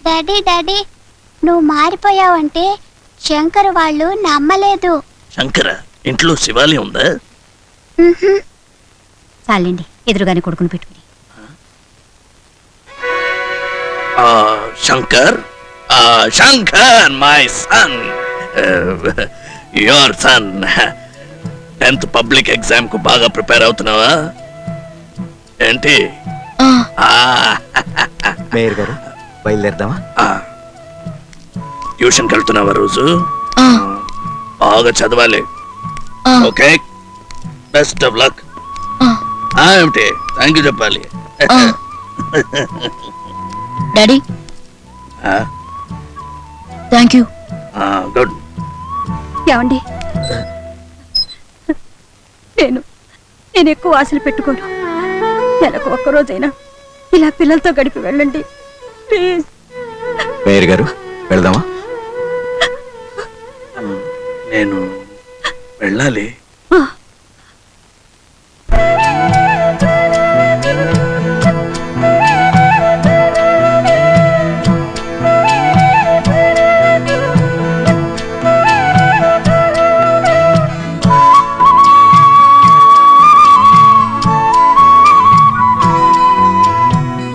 Daddy daddy నువ్వు మారిపోయావంటే శంకర్ వాళ్ళు నమ్మలేదు. శంకర ఇంట్లో శివాలయం ఉందా? చాలండి, ఎదురుగానే కొడుకుని పెట్టుకుని. Shankar, Shankar my son, your son. 10th public exam కు బాగా ప్రిపేర్ అవుతున్నావా ఏంటి? మేయర్ గారు బయలుదేరదామా? ట్యూషన్కి వెళ్తున్నావా రోజు? బాగా చదవాలి. Okay, best of luck. ఏమిటి థ్యాంక్ యూ చెప్పాలి? Daddy thank you. గుడ్. ఏమండి, నేను ఎక్కువ ఆశలు పెట్టుకోను. నెలకు ఒక్కరోజైనా ఇలా పిల్లలతో గడిపి వెళ్ళండి ప్లీజ్. మేయర్ గారు వెళ్దామా? నేను వెళ్ళాలి.